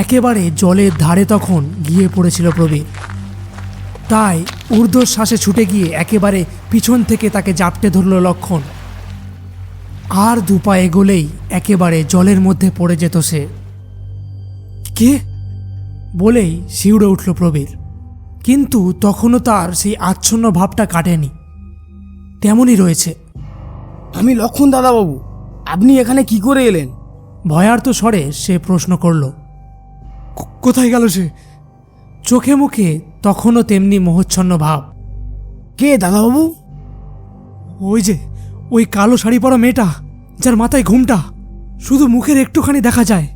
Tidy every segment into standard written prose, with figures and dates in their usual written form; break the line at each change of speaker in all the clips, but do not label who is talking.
একেবারে জলের ধারে তখন গিয়ে পড়েছিল প্রবীর। তাই ঊর্ধ্বশ্বাসে ছুটে গিয়ে একেবারে পিছন থেকে তাকে জাপটে ধরল লক্ষণ। আর দুপা এগোলেই একেবারে জলের মধ্যে পড়ে যেত সে। কে বলেই শিউরে উঠল প্রবীর, কিন্তু তখনও তার সেই আচ্ছন্ন ভাবটা কাটেনি, তেমনই রয়েছে।
আমি লক্ষণ দাদাবাবু, আপনি এখানে কি করে এলেন?
ভয়ার্ত স্বরে সে প্রশ্ন করল। কোথায় গেল সে? চোখে মুখে তখনও তেমনি মোহচ্ছন্ন ভাব।
কে দাদাবাবু?
ওই কালো শাড়ি পরা মেয়েটা, যার মাথায় ঘুমটা, শুধু মুখের একটুখানি দেখা যায়।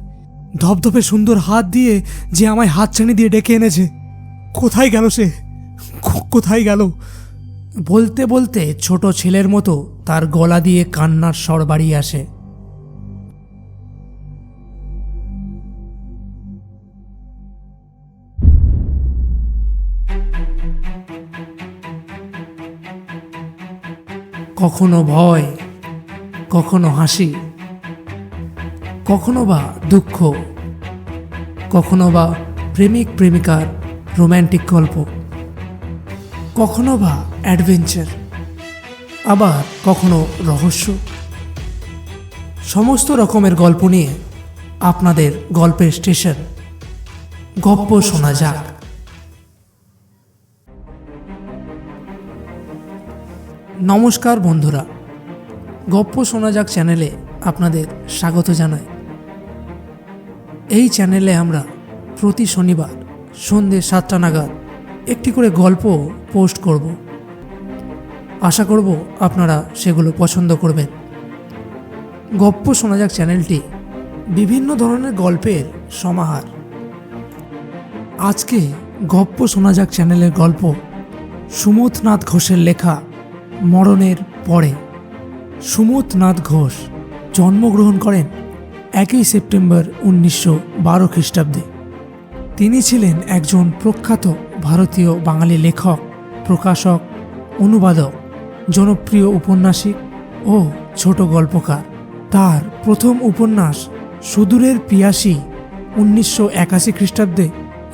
ধপধপে সুন্দর হাত দিয়ে যে আমায় হাতছানি দিয়ে ডেকে এনেছে। কোথায় গেল সে? কোথায় গেল? বলতে বলতে ছোট ছেলের মতো তার গলা দিয়ে কান্নার স্বর বাড়িয়ে আসে। কখনো ভয়, কখনো হাসি, কখনো বা দুঃখ, কখনো বা প্রেমিক প্রেমিকার রোম্যান্টিক গল্প, কখনো বা অ্যাডভেঞ্চার, আবার কখনো রহস্য। সমস্ত রকমের গল্প নিয়ে আপনাদের গল্পের স্টেশন গপ্প শোনা যাক। নমস্কার বন্ধুরা, গপ্প শোনা যাক চ্যানেলে আপনাদের স্বাগত জানাই। এই চ্যানেলে আমরা প্রতি শনিবার সন্ধ্যে 7টা নাগাদ একটি করে গল্প পোস্ট করব। আশা করব আপনারা সেগুলো পছন্দ করবেন। গপ্প শোনা যাক চ্যানেলটি বিভিন্ন ধরনের গল্পের সমাহার। আজকে গপ্প শোনা যাক চ্যানেলের গল্প সুমথনাথ ঘোষের লেখা মরণের পরে। সুমথনাথ ঘোষ জন্মগ্রহণ করেন 1 সেপ্টেম্বর 1912 খ্রিস্টাব্দে। তিনি ছিলেন একজন প্রখ্যাত ভারতীয় বাঙালি লেখক, প্রকাশক, অনুবাদক, জনপ্রিয় উপন্যাসিক ও ছোট গল্পকার। তার প্রথম উপন্যাস সুদূরের পিয়াসী 1981 খ্রিস্টাব্দে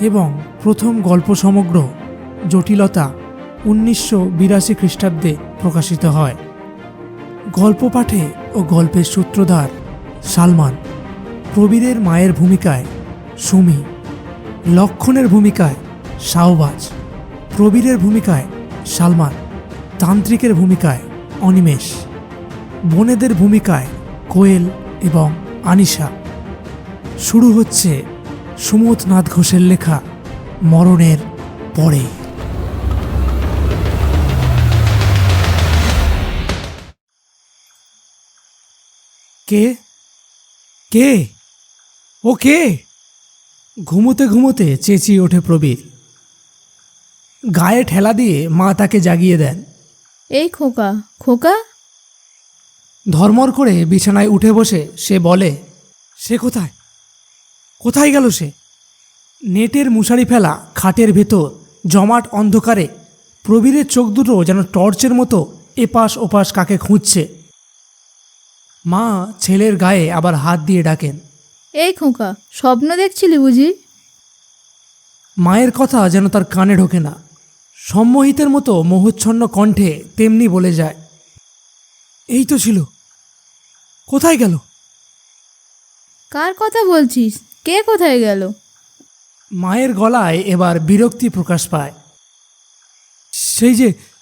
এবং প্রথম গল্প সমগ্র জটিলতা 1982 খ্রিস্টাব্দে প্রকাশিত হয়। গল্প পাঠে ও গল্পের সূত্রধার সালমান। প্রবীরের মায়ের ভূমিকায় সুমি, লক্ষণের ভূমিকায় শাহবাজ, প্রবীরের ভূমিকায় সালমান, তান্ত্রিকের ভূমিকায় অনিমেষ, বোনেদের ভূমিকায় কোয়েল এবং আনিশা। শুরু হচ্ছে সুমথনাথ ঘোষের লেখা মরণের পরে। কে কে ও কে? ঘুমোতে ঘুমোতে চেঁচিয়ে ওঠে প্রবীর। গায়ে ঠেলা দিয়ে মা তাকে জাগিয়ে দেন।
এই খোকা, খোকা।
ধর্মর করে বিছানায় উঠে বসে সে বলে, সে কোথায়? কোথায় গেল সে? নেটের মশারি ফেলা খাটের ভেতর জমাট অন্ধকারে প্রবীরের চোখ দুটো যেন টর্চের মতো এপাশ ওপাশ কাকে খুঁজছে। মা ছেলের গায়ে আবার হাত দিয়ে ডাকেন,
এই খোকা, স্বপ্ন দেখছিলি বুঝি?
মায়ের কথা যেন তার কানে ঢোকে না। সম্মোহিতের মতো মোহচ্ছন্ন কণ্ঠে তেমনি বলে যায়, এই তো ছিল। কোথায় গেল?
কার কথা বলছিস? কে কোথায় গেল?
মায়ের গলায় এবার বিরক্তি প্রকাশ পায়।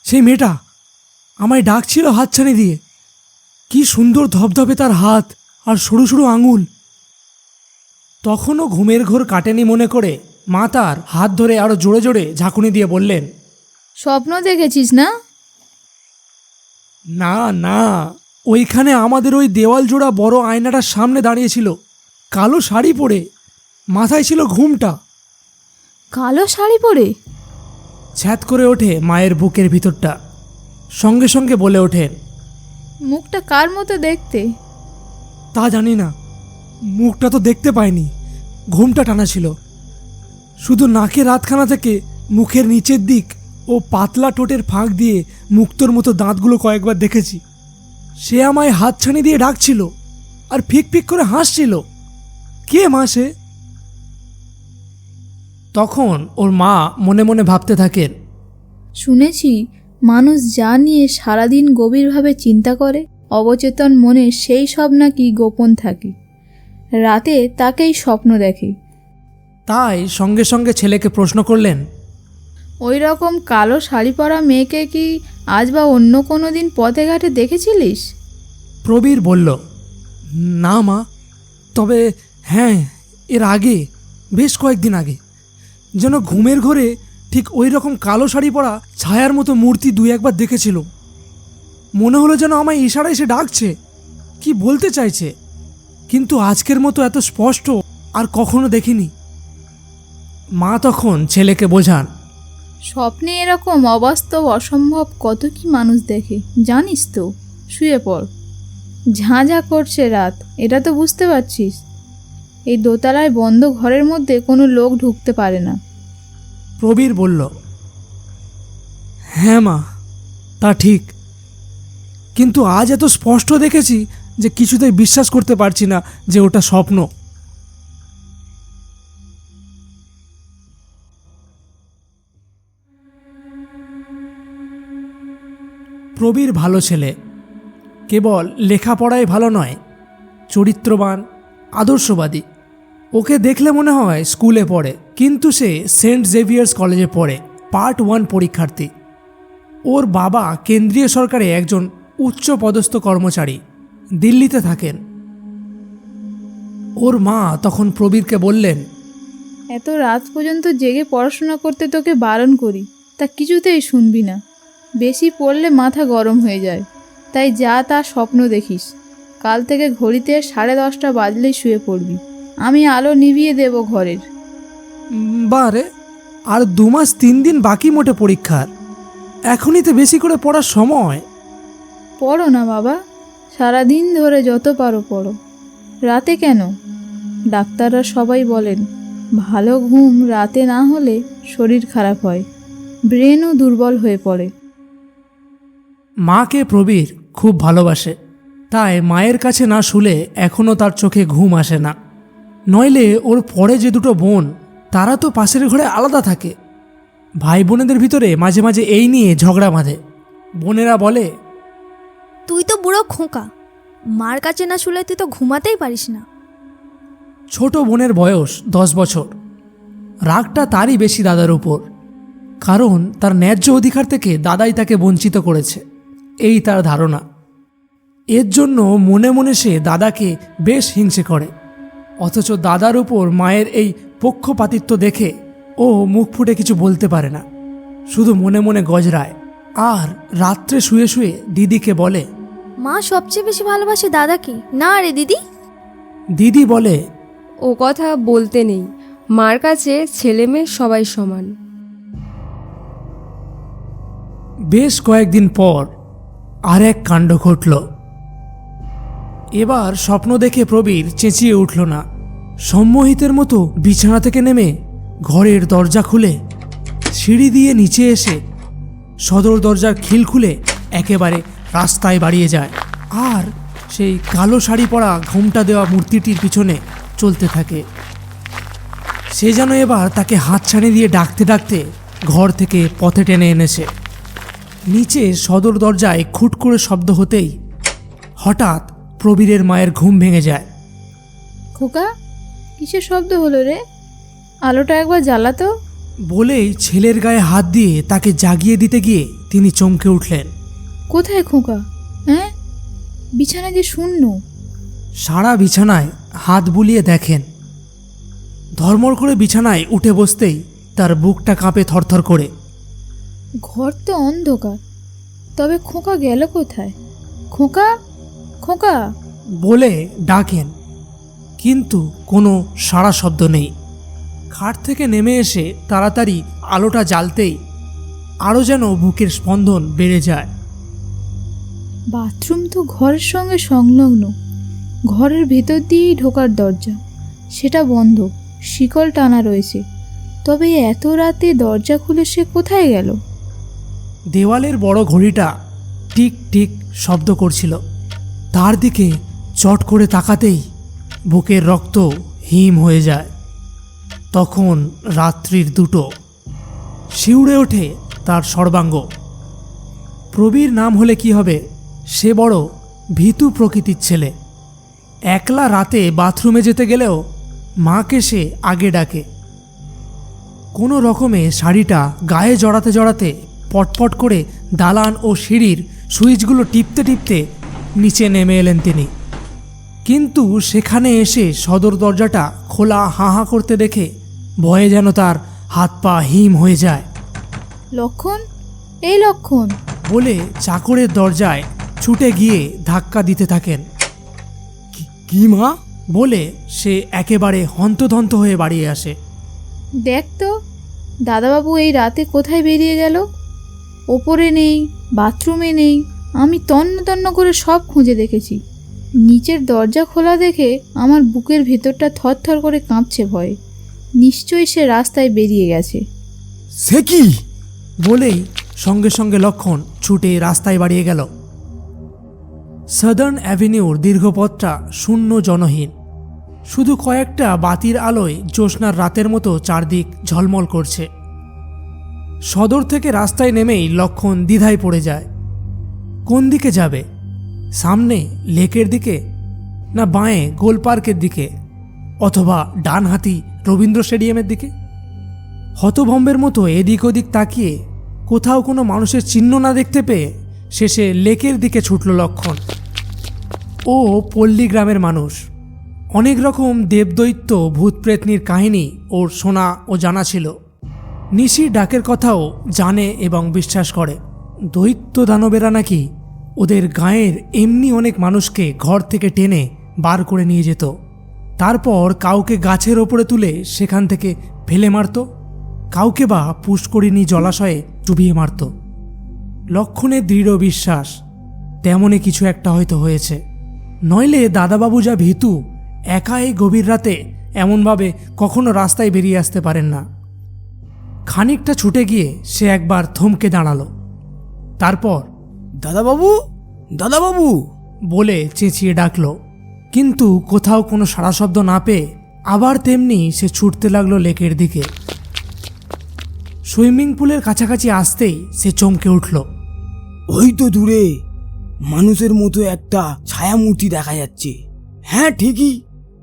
সেই মেয়েটা আমায় ডাকছিল হাতছানি দিয়ে। কি সুন্দর ধপধপে তার হাত আর সরু সরু আঙুল। তখনও ঘুমের ঘোর কাটেনি মনে করে মা তার হাত ধরে আরো জোরে জোরে ঝাঁকুনি দিয়ে বললেন,
স্বপ্ন দেখেছিস না?
না না, ওইখানে আমাদের ওই দেওয়াল জোড়া বড় আয়নাটার সামনে দাঁড়িয়েছিল, কালো শাড়ি পরে, মাথায় ছিল ঘুমটা।
কালো শাড়ি পরে?
ছ্যাদ করে ওঠে মায়ের বুকের ভিতরটা। সঙ্গে সঙ্গে বলে ওঠেন,
মুখটা কার মতো দেখতে?
তা জানি না, মুখটা তো দেখতে পাইনি, ঘুমটা টানা ছিল। শুধু নাকের রাতখানা থেকে মুখের নিচের দিক ও পাতলা ঠোঁটের ফাঁক দিয়ে মুক্তোর মতো দাঁতগুলো কয়েকবার দেখেছি। সে আমায় হাতছানি দিয়ে ডাকছিল আর ফিক ফিক করে হাসছিল। কে মা সে? তখন ওর মা মনে মনে ভাবতে থাকেন,
শুনেছি মানুষ যা নিয়ে সারাদিন গভীরভাবে চিন্তা করে অবচেতন মনে সেই সব নাকি গোপন থাকে, রাতে তাকেই স্বপ্ন দেখে।
তাই সঙ্গে সঙ্গে ছেলেকে প্রশ্ন করলেন,
ওই রকম কালো শাড়ি পরা মেয়েকে কি আজ বা অন্য কোনো দিন পথে ঘাটে দেখেছিলিস?
প্রবীর বলল, না মা, তবে হ্যাঁ, এর আগে, বেশ কয়েকদিন আগে যেন ঘুমের ঘরে ঠিক ওই রকম কালো শাড়ি পরা ছায়ার মতো মূর্তি দুই একবার দেখেছিল। মনে হলো যেন আমায় ইশারায় সে ডাকছে, কি বলতে চাইছে, কিন্তু আজকের মতো এত স্পষ্ট আর কখনো দেখিনি। মা তখন ছেলেকে বোঝান,
স্বপ্নে এরকম অবাস্তব অসম্ভব কত কি মানুষ দেখে জানিস তো। শুয়ে পড়, ঝাঁঝা করছে রাত, এটা তো বুঝতে পারছিস। এই দোতলায় বন্ধ ঘরের মধ্যে কোনো লোক ঢুকতে পারে না।
প্রবীর বলল, হ্যাঁ মা, তা ঠিক, কিন্তু আজ এত স্পষ্ট দেখেছি যে কিছুতেই বিশ্বাস করতে পারছি না যে ওটা স্বপ্ন। প্রবীর ভালো ছেলে, কেবল লেখাপড়ায় ভালো নয়, চরিত্রবান, আদর্শবাদী। ওকে দেখলে মনে হয় স্কুলে পড়ে, কিন্তু সে সেন্ট জেভিয়ার্স কলেজে পড়ে, পার্ট 1 পরীক্ষার্থী। ওর বাবা কেন্দ্রীয় সরকারে একজন উচ্চ পদস্থ কর্মচারী, দিল্লিতে থাকেন। ওর মা তখন প্রবীরকে বললেন,
এত রাত পর্যন্ত জেগে পড়াশোনা করতে তোকে বারণ করি, তা কিছুতেই শুনবি না। বেশি পড়লে মাথা গরম হয়ে যায়, তাই যা তা স্বপ্ন দেখিস। কাল থেকে ঘড়িতে 10:30 বাজলেই শুয়ে পড়বি, আমি আলো নিভিয়ে দেব ঘরের।
বারে, আর 2 মাস 3 দিন বাকি মোটে পরীক্ষার, এখনই তো বেশি করে পড়ার সময়।
পড়ো না বাবা, সারাদিন ধরে যত পারো পড়ো, রাতে কেন? ডাক্তাররা সবাই বলেন ভালো ঘুম রাতে না হলে শরীর খারাপ হয়, ব্রেনও দুর্বল হয়ে পড়ে।
মাকে প্রবীর খুব ভালোবাসে, তাই মায়ের কাছে না শুলে এখনও তার চোখে ঘুম আসে না। নইলে ওর পরে যে দুটো বোন, তারা তো পাশের ঘরে আলাদা থাকে। ভাই বোনেদের ভিতরে মাঝে মাঝে এই নিয়ে ঝগড়া বাঁধে। বোনেরা বলে,
তুই তো বুড়ো খোকা, মার কাছে না শুলে তুই তো ঘুমাতেই পারিস না।
ছোট বোনের বয়স 10 বছর। রাগটা তারই বেশি দাদার উপর, কারণ তার ন্যায্য অধিকার থেকে দাদাই তাকে বঞ্চিত করেছে, এই তার ধারণা। এর জন্য মনে মনে সে দাদাকে বেশ হিংসে করে। অথচ দাদার উপর মায়ের এই পক্ষপাতিত্ব দেখে ও মুখ ফুটে কিছু বলতে পারে না, শুধু মনে মনে গজরায়। আর রাত্রে শুয়ে শুয়ে দিদিকে বলে,
মা সবচেয়ে বেশি ভালোবাসে দাদাকে, না রে দিদি?
দিদি বলে,
ও কথা বলতে নেই, মার কাছে ছেলে মেয়ে সবাই সমান।
বেশ কয়েকদিন পর আর এক কাণ্ড ঘটল। এবার স্বপ্ন দেখে প্রবীর চেঁচিয়ে উঠল না, সম্মোহিতের মতো বিছানা থেকে নেমে ঘরের দরজা খুলে সিঁড়ি দিয়ে নিচে এসে সদর দরজার খিল খুলে একেবারে রাস্তায় বাড়িয়ে যায়, আর সেই কালো শাড়ি পরা ঘোমটা দেওয়া মূর্তিটির পিছনে চলতে থাকে। সে যেন এবার তাকে হাতছানি দিয়ে ডাকতে ডাকতে ঘর থেকে পথে টেনে এনেছে। নিচে সদর দরজায় খুট করে শব্দ হতেই হঠাৎ প্রবীরের মায়ের ঘুম ভেঙে যায়।
খোকা, কিসের শব্দ হলো রে? আলোটা একবার জ্বালাতো।
বলেই ছেলের গায়ে হাত দিয়ে তাকে জাগিয়ে দিতে গিয়ে তিনি চমকে উঠলেন।
কোথায় খোকা? হ্যাঁ, বিছানা যে শূন্য।
সারা বিছানায় হাত বুলিয়ে দেখেন। ধর্মর করে বিছানায় উঠে বসতেই তার বুকটা কাঁপে থরথর করে।
ঘর তো অন্ধকার, তবে খোকা গেল কোথায়? খোকা, খোকা!
বলে ডাকেন, কিন্তু কোনো সাড়া শব্দ নেই। খাট থেকে নেমে এসে তাড়াতাড়ি আলোটা জ্বালতেই আরও যেন বুকের স্পন্দন বেড়ে যায়।
বাথরুম তো ঘরের সঙ্গে সংলগ্ন, ঘরের ভেতর দিয়েই ঢোকার দরজা, সেটা বন্ধ, শিকল টানা রয়েছে। তবে এত রাতে দরজা খুলে সে কোথায় গেল?
দেওয়ালের বড় ঘড়িটা টিক টিক শব্দ করছিল। তার দিকে চট করে তাকাতেই বুকের রক্ত হিম হয়ে যায়। তখন রাত্রির 2টো। শিউরে ওঠে তার সর্বাঙ্গ। প্রবীর নাম হলে কি হবে, সে বড় ভীতু প্রকৃতির ছেলে। একলা রাতে বাথরুমে যেতে গেলেও মাকে সে আগে ডাকে। কোনো রকমে শাড়িটা গায়ে জড়াতে জড়াতে পটপট করে দালান ও সিঁড়ির সুইচগুলো টিপতে টিপতে নিচে নেমে এলেন তিনি। কিন্তু সেখানে এসে সদর দরজাটা খোলা হাঁ হাঁ করতে দেখে ভয়ে যেন তার হাত পা হিম হয়ে যায়।
লক্ষণ, এই লক্ষণ।
বলে চাকরের দরজায় ছুটে গিয়ে ধাক্কা দিতে থাকেন।
কি মা?
বলে সে একেবারে হন্তদন্ত হয়ে বাড়িয়ে আসে।
দেখ তো দাদাবাবু এই রাতে কোথায় বেরিয়ে গেল। ওপরে নেই, বাথরুমে নেই, আমি তন্ন তন্ন করে সব খুঁজে দেখেছি। নিচের দরজা খোলা দেখে আমার বুকের ভেতরটা থরথর করে কাঁপছে ভয়ে। নিশ্চয়ই সে রাস্তায় বেরিয়ে গেছে।
সে কি?
বলেই সঙ্গে সঙ্গে লক্ষণ ছুটে রাস্তায় বাড়িয়ে গেল। সাদার্ন অ্যাভিনিউর দীর্ঘপথটা শূন্য, জনহীন। শুধু কয়েকটা বাতির আলোয় জ্যোৎস্নার রাতের মতো চারদিক ঝলমল করছে। সদর থেকে রাস্তায় নেমেই লক্ষণ দ্বিধায় পড়ে যায়। কোন দিকে যাবে? সামনে লেকের দিকে, না বাঁয়ে গোল পার্কের দিকে, অথবা ডান হাতি রবীন্দ্র স্টেডিয়ামের দিকে? হতভম্বের মতো এদিক ওদিক তাকিয়ে কোথাও কোনো মানুষের চিহ্ন না দেখতে পেয়ে শেষে লেকের দিকে ছুটল লক্ষণ। ও পল্লী গ্রামের মানুষ। অনেক রকম দেবদৈত্য ভূতপ্রেতনির কাহিনী ওর শোনা ও জানা ছিল। নিশির ডাকের কথাও জানে এবং বিশ্বাস করে। দৈত্য দানবেরা নাকি ওদের গাঁয়ের এমনি অনেক মানুষকে ঘর থেকে টেনে বার করে নিয়ে যেত, তারপর কাউকে গাছের ওপরে তুলে সেখান থেকে ফেলে মারত, কাউকে বা পুষ্করিণী জলাশয়ে চুবিয়ে মারত। লক্ষণের দৃঢ় বিশ্বাস তেমনই কিছু একটা হয়তো হয়েছে, নইলে দাদাবাবু যা ভীতু, একা এই গভীর রাতে এমনভাবে কখনো রাস্তায় বেরিয়ে আসতে পারেন না। খানিকটা ছুটে গিয়ে সে একবার থমকে দাঁড়ালো। তারপর
দাদাবাবু, দাদাবাবু
বলে চেঁচিয়ে ডাকল, কিন্তু কোথাও কোনো সাড়া শব্দ না পেয়ে আবার তেমনি সে ছুটতে লাগলো লেকের দিকে। সুইমিং পুলের কাছাকাছি আসতেই সে চমকে উঠল।
ওই তো দূরে মানুষের মতো একটা ছায়ামূর্তি দেখা যাচ্ছে। হ্যাঁ ঠিকই,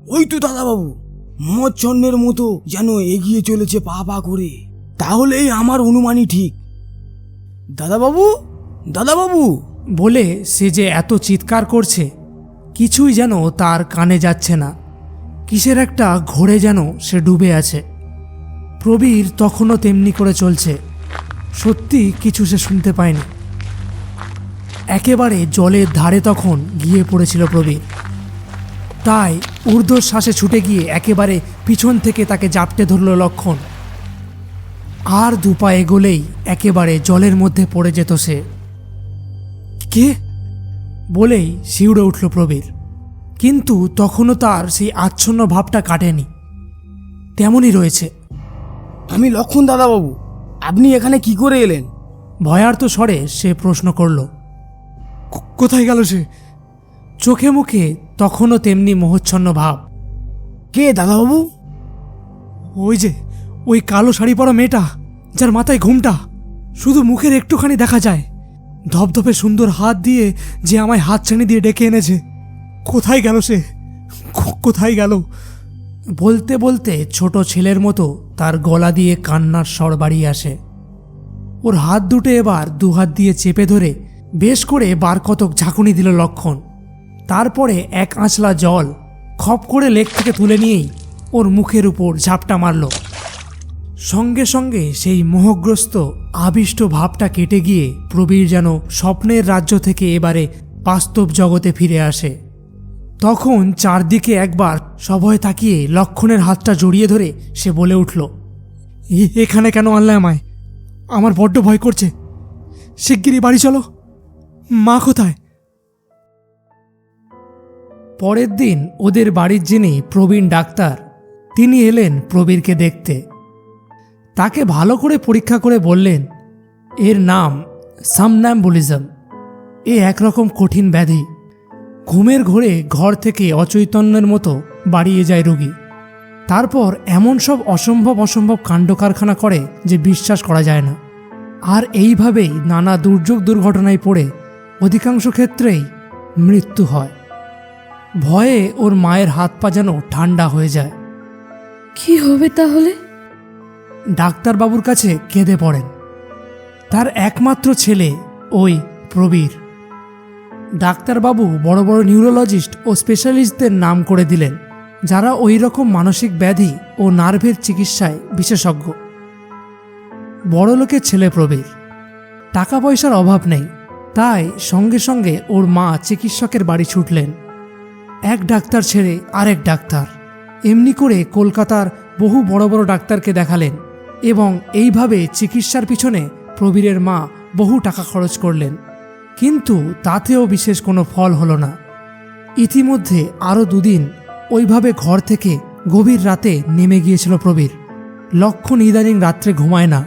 ওই তো দাদাবাবু, মচ্ছন্নের মতো যেন এগিয়ে চলেছে পা পা করে। তাহলেই আমার অনুমানই ঠিক। দাদাবাবু, দাদাবাবু
বলে সে যে এত চিৎকার করছে কিছুই যেন তার কানে যাচ্ছে না। কিসের একটা ঘোরে যেন সে ডুবে আছে। প্রবীর তখনও তেমনি করে চলছে। সত্যি কিছু সে শুনতে পায়নি। একেবারে জলের ধারে তখন গিয়ে পড়েছিল প্রবীর। তাই ঊর্ধ্বশ্বাসে ছুটে গিয়ে একেবারে পিছন থেকে তাকে জাপটে ধরল লক্ষণ। আর দুপা এগোলেই একেবারে জলের মধ্যে পড়ে যেত সে। কে? বলেই শিউরে উঠল প্রবীর, কিন্তু তখনও তার সেই আচ্ছন্ন ভাবটা কাটেনি, তেমনই রয়েছে।
আমি লক্ষণ দাদাবাবু, আপনি এখানে কি করে এলেন?
ভয়ার্ত স্বরে সে প্রশ্ন করল। কোথায় গেল সে? চোখে মুখে তখনও তেমনি মোহচ্ছন্ন ভাব।
কে দাদাবাবু?
ওই যে ওই কালো শাড়ি পরা মেয়েটা, যার মাথায় ঘুমটা, শুধু মুখের একটুখানি দেখা যায়। ধপধপে সুন্দর হাত দিয়ে যে আমায় হাত ছানি দিয়ে ডেকে এনেছে। কোথায় গেল সে? কোথায় গেল? বলতে বলতে ছোট ছেলের মতো তার গলা দিয়ে কান্নার স্বর বাড়িয়ে আসে। ওর হাত দুটো এবার দুহাত দিয়ে চেপে ধরে বেশ করে বার কতক ঝাঁকুনি দিল লক্ষণ। তারপরে এক আঁচলা জল খপ করে লেক থেকে তুলে নিয়েই ওর মুখের উপর ঝাপটা মারল। সঙ্গে সঙ্গে সেই মোহগ্রস্ত আবিষ্ট ভাবটা কেটে গিয়ে প্রবীর যেন স্বপ্নের রাজ্য থেকে এবারে বাস্তব জগতে ফিরে আসে। তখন চারদিকে একবার সভয়ে তাকিয়ে লক্ষণের হাতটা জড়িয়ে ধরে সে বলে উঠল, এখানে কেন আনলে আমায়? আমার বড্ড ভয় করছে। শিগগিরই বাড়ি চলো। মা কোথায়? পরের দিন ওদের বাড়ির যিনি প্রবীণ ডাক্তার, তিনি এলেন প্রবীরকে দেখতে। তাকে ভালো করে পরীক্ষা করে বললেন, এর নাম সামন্যাম্বুলিজম। এ একরকম কঠিন ব্যাধি। ঘুমের ঘোরে ঘর থেকে অচৈতন্যের মতো বাড়িয়ে যায় রোগী। তারপর এমন সব অসম্ভব অসম্ভব কাণ্ড কারখানা করে যে বিশ্বাস করা যায় না। আর এইভাবেই নানা দুর্যোগ দুর্ঘটনায় পড়ে অধিকাংশ ক্ষেত্রেই মৃত্যু হয়। ভয়ে ওর মায়ের হাত পা যেন ঠান্ডা হয়ে যায়।
কি হবে তাহলে?
ডাক্তারবাবুর কাছে কেঁদে পড়েন। তার একমাত্র ছেলে ওই প্রবীর। ডাক্তারবাবু বড় বড় নিউরোলজিস্ট ও স্পেশালিস্টদের নাম করে দিলেন, যারা ওই রকম মানসিক ব্যাধি ও নার্ভের চিকিৎসায় বিশেষজ্ঞ। বড়লোকের ছেলে প্রবীর, টাকা পয়সার অভাব নেই, তাই সঙ্গে সঙ্গে ওর মা চিকিৎসকের বাড়ি ছুটলেন। এক ডাক্তার ছেড়ে আরেক ডাক্তার, এমনি করে কলকাতার বহু বড় বড় ডাক্তারকে দেখালেন এবং এইভাবে চিকিৎসার পিছনে প্রবীরের মা বহু টাকা খরচ করলেন। কিন্তু তাতেও বিশেষ কোনো ফল হলো না। ইতিমধ্যে আরও 2 দিন ওইভাবে ঘর থেকে গভীর রাতে নেমে গিয়েছিল প্রবীর। লক্ষণ ইদানিং রাত্রে ঘুমায় না,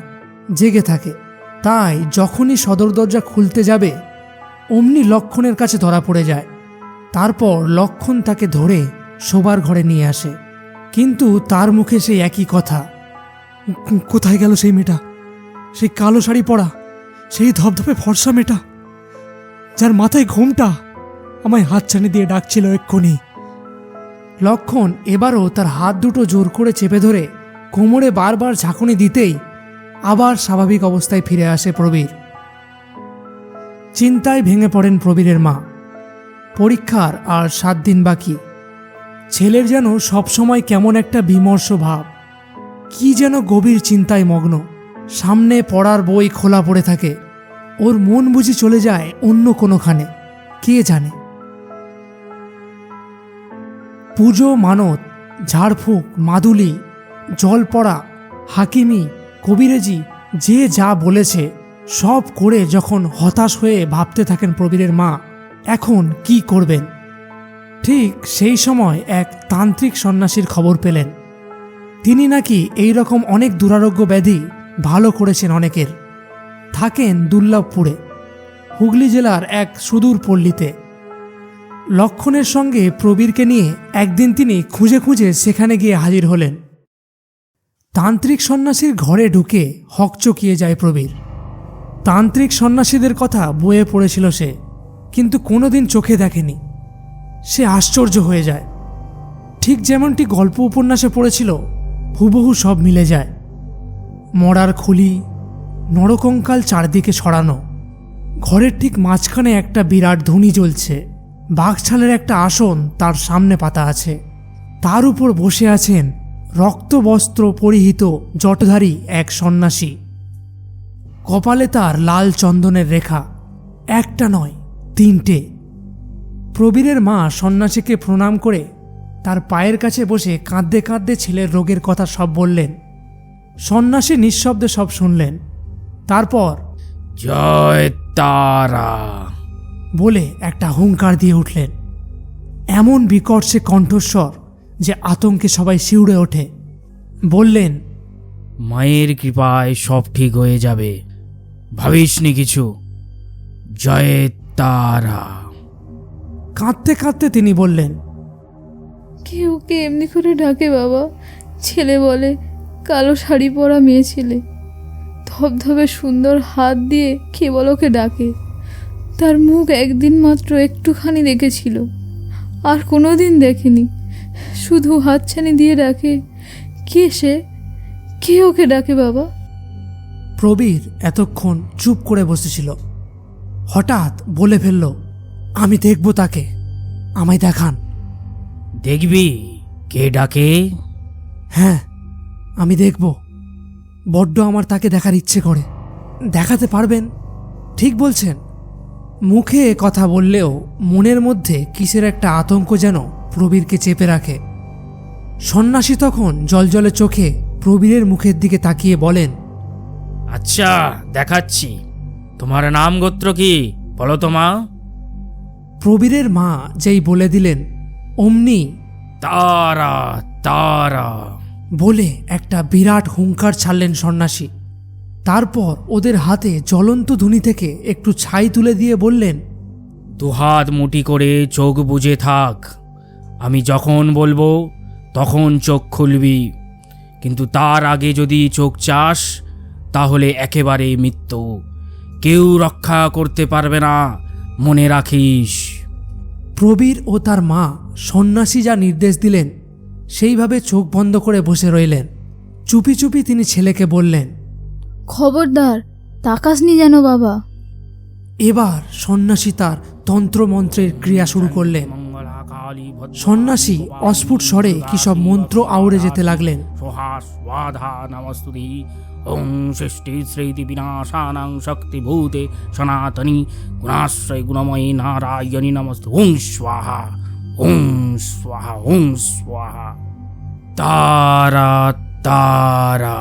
জেগে থাকে। তাই যখনই সদর দরজা খুলতে যাবে অমনি লক্ষণের কাছে ধরা পড়ে যায়। তারপর লক্ষণ তাকে ধরে শোবার ঘরে নিয়ে আসে, কিন্তু তার মুখে সেই একই কথা। কোথায় গেল সেই মেয়েটা, সেই কালো শাড়ি পরা, সেই ধপধপে ফর্সা মেয়েটা, যার মাথায় ঘোমটা আমায় হাতছানি দিয়ে ডাকছিল এক্ষুনি। লক্ষণ এবারও তার হাত দুটো জোর করে চেপে ধরে কোমরে বারবার ঝাঁকুনি দিতেই আবার স্বাভাবিক অবস্থায় ফিরে আসে প্রবীর। চিন্তায় ভেঙে পড়েন প্রবীরের মা। পরীক্ষার আর 7 দিন বাকি। ছেলের যেন সবসময় কেমন একটা বিমর্ষ ভাব, কি যেন গভীর চিন্তায় মগ্ন। সামনে পড়ার বই খোলা পড়ে থাকে, ওর মন বুঝি চলে যায় অন্য কোনোখানে, কে জানে। পুজো, মানত, ঝাড়ফুঁক, মাদুলি, জল পড়া, হাকিমি, কবিরেজি, যে যা বলেছে সব করে যখন হতাশ হয়ে ভাবতে থাকেন প্রবীরের মা এখন কি করবেন, ঠিক সেই সময় এক তান্ত্রিক সন্ন্যাসীর খবর পেলেন। তিনি নাকি এই রকম অনেক দুরারোগ্য ব্যাধি ভালো করেছেন অনেকের। থাকেন দুর্লভপুরে, হুগলি জেলার এক সুদূর পল্লীতে। লক্ষণের সঙ্গে প্রবীরকে নিয়ে একদিন তিনি খুঁজে খুঁজে সেখানে গিয়ে হাজির হলেন। তান্ত্রিক সন্ন্যাসীর ঘরে ঢুকে হকচকিয়ে যায় প্রবীর। তান্ত্রিক সন্ন্যাসীদের কথা বইয়ে পড়েছিল সে, কিন্তু কোনোদিন চোখে দেখেনি। সে আশ্চর্য হয়ে যায়। ঠিক যেমনটি গল্প উপন্যাসে পড়েছিল হুবহু সব মিলে যায়। মরার খুলি, নরকঙ্কাল চারদিকে ছড়ানো, ঘরের ঠিক মাঝখানে একটা বিরাট ধুনি জ্বলছে, বাঘছালের একটা আসন তার সামনে পাতা আছে, তার উপর বসে আছেন রক্তবস্ত্র পরিহিত জটধারী এক সন্ন্যাসী। কপালে তার লাল চন্দনের রেখা, একটা নয় 3টে। প্রবীরের মা সন্ন্যাসীকে প্রণাম করে তার পায়ের কাছে বসে কাঁদতে কাঁদতে ছেলের রোগের কথা সব বললেন। সন্ন্যাসী নিঃশব্দে সব শুনলেন। তারপর
জয় তারা
বলে একটা হুঙ্কার দিয়ে উঠলেন। এমন বিকট সে কণ্ঠস্বর যে আতঙ্কে সবাই শিউরে ওঠে। বললেন,
মায়ের কৃপায় সব ঠিক হয়ে যাবে, ভাবিসনি কিছু। জয় তারা।
কাঁদতে কাঁদতে তিনি বললেন,
কে ওকে এমনি করে ডাকে বাবা? ছেলে বলে কালো শাড়ি পরা মেয়ে ছেলে, ধবধবে সুন্দর হাত দিয়ে কেবল ওকে ডাকে। তার মুখ একদিন মাত্র একটুখানি দেখেছিল, আর কোনো দিন দেখেনি। শুধু হাতছানি দিয়ে ডাকে। কে সে? কে ওকে ডাকে বাবা?
প্রবীর এতক্ষণ চুপ করে বসেছিল। হঠাৎ বলে ফেলল, আমি দেখব তাকে, আমায় দেখান।
দেখবি কে ডাকে?
হ্যাঁ, আমি দেখব। বড্ড আমার তাকে দেখার ইচ্ছে করে। দেখাতে পারবেন? ঠিক বলছেন। মুখে কথা বললেও মনের মধ্যে কিসের একটা আতঙ্ক যেন প্রবীরকে চেপে রাখে। সন্ন্যাসী তখন জলজলে চোখে প্রবীরের মুখের দিকে তাকিয়ে বলেন,
আচ্ছা, দেখাচ্ছি। তোমার নাম গোত্র কি বলো তো মা?
প্রবীরের মা যেই বলে দিলেন অমনি
তারা তারা
বলে একটা বিরাট হুঙ্কার ছাড়লেন সন্ন্যাসী। তারপর ওদের হাতে জ্বলন্ত ধুনি থেকে একটু ছাই তুলে দিয়ে বললেন,
দুহাত মুঠি করে চোখ বুজে থাক। আমি যখন বলবো তখন চোখ খুলবি, কিন্তু তার আগে যদি চোখ চাস তাহলে একেবারে মৃত্যু, কেউ রক্ষা করতে পারবে না, মনে রাখিস।
প্রবীর ও তার মা সন্ন্যাসী যা নির্দেশ দিলেন সেইভাবে চোখ বন্ধ করে বসে রইলেন। চুপি চুপি তিনি ছেলেকে বললেন,
খবরদার তাকাসনি যেন বাবা।
এবার সন্ন্যাসী তার তন্ত্রমন্ত্রের ক্রিয়া শুরু করলেন। সন্ন্যাসী অস্ফুট স্বরে কি সব মন্ত্র আউড়ে যেতে লাগলেন।
ওং সৃষ্টি শ্রীতি বিনাশানাং শক্তিভূতে সনাতনী গুণাশ্রয় গুণময়ী নারায়ণী নমস্তে। ওং স্বাহা ওং স্বাহা ওং স্বাহা। তারা তারা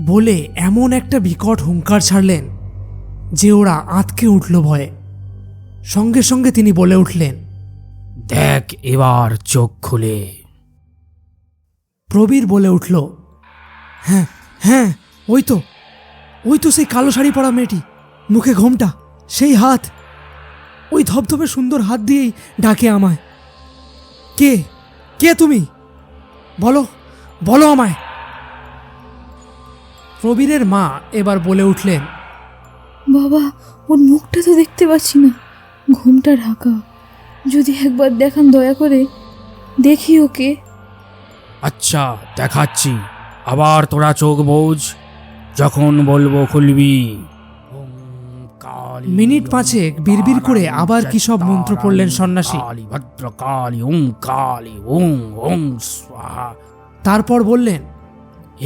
বলে এমন একটা বিকট হুঙ্কার ছাড়লেন যে ওরা আঁতকে উঠল ভয়ে। সঙ্গে সঙ্গে তিনি বলে উঠলেন,
দেখ এবার চোখ খুলে।
প্রবীর বলে উঠল, হ্যাঁ হ্যাঁ, ওই তো সেই কালো শাড়ি পরা মেয়েটি, মুখে ঘোমটা, সেই হাত, ওই ধবধবে সুন্দর হাত দিয়েই ডাকে আমায়। কে কে তুমি? বলো বলো আমায়। প্রবীরের মা এবার বলে উঠলেন,
বাবা, ওর মুখটা তো দেখতে পাচ্ছি না, ঘুমটা ঢাকা। যদি একবার দেখান দয়া করে, দেখি ওকে।
আচ্ছা দেখাচ্ছি, আবার তোরা চোখ বোঝ, যখন বলবো খুলবি।
মিনিট পাঁচেক বিড়বিড় করে আবার কি সব মন্ত্র পড়লেন সন্ন্যাসী।
কালী ভদ্র কালী ওং কালী ওং ওং স্বাহা।
তারপর বললেন,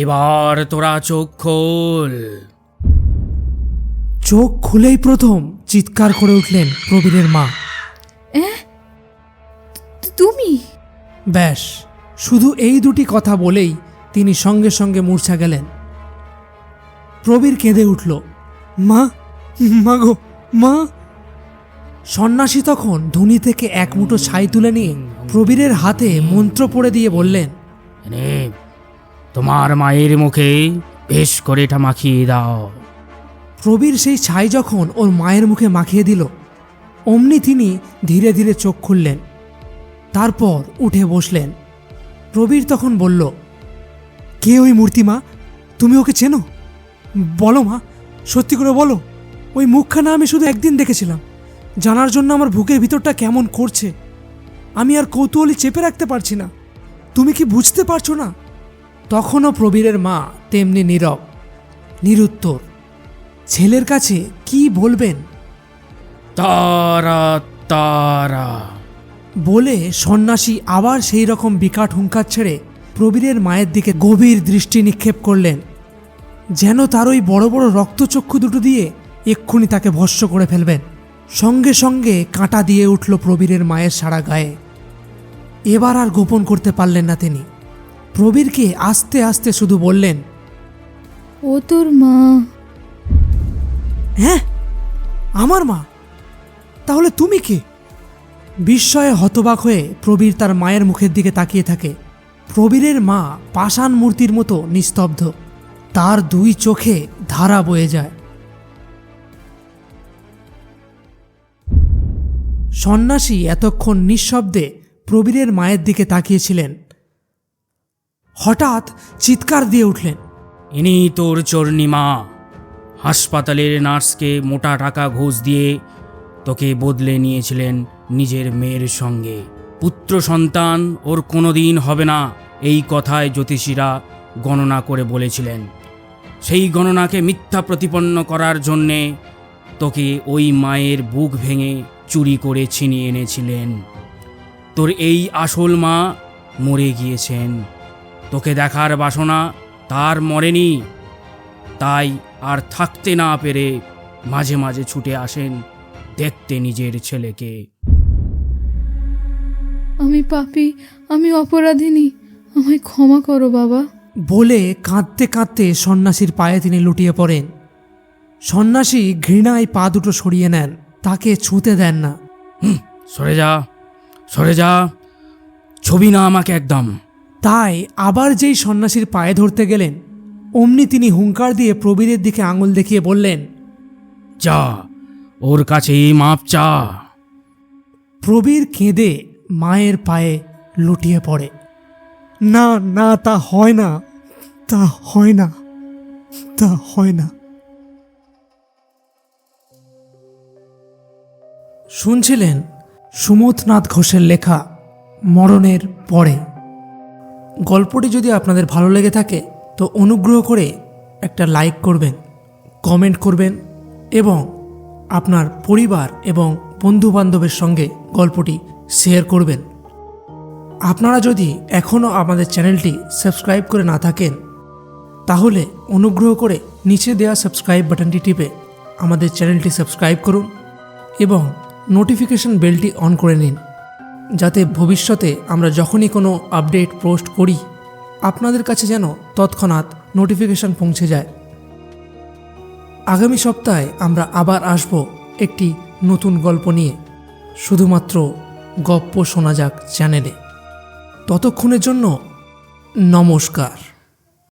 এবার তোরা চোখ খোল।
চোখ খুলেই প্রথম চিৎকার করে উঠলেন প্রবীরের মা।
তুমি?
ব্যাস, শুধু এই দুটি কথা বলেই তিনি সঙ্গে সঙ্গে মূর্ছা গেলেন। প্রবীর কেঁদে উঠল, মা, মা গো মা। সন্ন্যাসী তখন ধুনি থেকে এক মুঠো ছাই তুলে নিয়ে প্রবীরের হাতে মন্ত্র পড়ে দিয়ে বললেন,
নে, তোমার মায়ের মুখে বেশ করে এটা মাখিয়ে দাও।
প্রবীর সেই ছাই যখন ওর মায়ের মুখে মাখিয়ে দিল, অমনি তিনি ধীরে ধীরে চোখ খুললেন। তারপর উঠে বসলেন। প্রবীর তখন বলল, কে ওই মূর্তি মা? তুমি ওকে চেনো? বলো মা, সত্যি করে বলো। ওই মুখখানা আমি শুধু একদিন দেখেছিলাম, জানার জন্য আমার বুকের ভিতরটা কেমন করছে। আমি আর কৌতূহলী চেপে রাখতে পারছি না। তুমি কি বুঝতে পারছো না? তখনও প্রবীরের মা তেমনি নীরব, নিরুত্তর। ছেলের কাছে কি বলবেন?
তারা তারা
বলে সন্ন্যাসী আবার সেই রকম বিকট হুঙ্কার ছেড়ে প্রবীরের মায়ের দিকে গভীর দৃষ্টি নিক্ষেপ করলেন, যেন তার ওই বড় বড় রক্তচক্ষু দুটো দিয়ে এক্ষুনি তাকে ভস্ম করে ফেলবেন। সঙ্গে সঙ্গে কাঁটা দিয়ে উঠল প্রবীরের মায়ের সারা গায়ে। এবার আর গোপন করতে পারলেন না তিনি। প্রবীরকে আস্তে আস্তে শুধু বললেন,
ও তোর মা।
হ্যাঁ, আমার মা? তাহলে তুমি কে? বিস্ময়ে হতবাক হয়ে প্রবীর তার মায়ের মুখের দিকে তাকিয়ে থাকে। প্রবীরের মা পাষাণ মূর্তির মতো নিস্তব্ধ, তার দুই চোখে ধারা বয়ে যায়। সন্ন্যাসী এতক্ষণ নিঃশব্দে প্রবীরের মায়ের দিকে তাকিয়েছিলেন। হঠাৎ চিৎকার দিয়ে উঠলেন,
ইনি তোর চর্ণিমা। হাসপাতালের নার্সকে মোটা টাকা ঘুষ দিয়ে তোকে বদলে নিয়েছিলেন নিজের মেয়ের সঙ্গে। পুত্র সন্তান ওর কোনোদিন হবে না, এই কথায় জ্যোতিষীরা গণনা করে বলেছিলেন। সেই গণনাকে মিথ্যা প্রতিপন্ন করার জন্যে তোকে ওই মায়ের বুক ভেঙে চুরি করে ছিনিয়ে এনেছিলেন। তোর এই আসল মা মরে গিয়েছেন। তোকে দেখার বাসনা তার মরেনি, তাই আর থাকতে না পেরে মাঝে মাঝে ছুটে আসেন দেখতে নিজের ছেলেকে।
আমি পাপী, আমি অপরাধিনী, আমায় ক্ষমা করো বাবা।
বলে কাঁদতে কাঁদতে সন্ন্যাসীর পায়ে তিনি লুটিয়ে পড়েন। সন্ন্যাসী ঘৃণায় পা দুটো সরিয়ে নেন, তাকে ছুঁতে দেন না।
সরে যা, সরে যা, ছবি না আমাকে একদম।
তাই আবার যেই সন্ন্যাসীর পায়ে ধরতে গেলেন, অমনি তিনি হুঙ্কার দিয়ে প্রবীরের দিকে আঙুল দেখিয়ে বললেন,
যা, ওর কাছে মাপ চা।
প্রবীর কেঁদে মায়ের পায়ে লুটিয়ে পড়ে। না না, তা হয় না, তা হয় না, তা হয় না। শুনছিলেন সুমথনাথ ঘোষের লেখা মরণের পরে। গল্পটি যদি আপনাদের ভালো লেগে থাকে তো অনুগ্রহ করে একটা লাইক করবেন, কমেন্ট করবেন এবং আপনার পরিবার এবং বন্ধুবান্ধবের সঙ্গে গল্পটি শেয়ার করবেন। আপনারা যদি এখনও আমাদের চ্যানেলটি সাবস্ক্রাইব করে না থাকেন তাহলে অনুগ্রহ করে নিচে দেওয়া সাবস্ক্রাইব বাটনটি টিপে আমাদের চ্যানেলটি সাবস্ক্রাইব করুন এবং নোটিফিকেশন বেলটি অন করে নিন, যাতে ভবিষ্যতে আমরা যখনই কোনো আপডেট পোস্ট করি আপনাদের কাছে যেন তৎক্ষণাৎ নোটিফিকেশন পৌঁছে যায়। আগামী সপ্তাহে আমরা আবার আসব একটি নতুন গল্প নিয়ে, শুধুমাত্র গপ্প শোনা যাক চ্যানেলে। ততক্ষণের জন্য নমস্কার।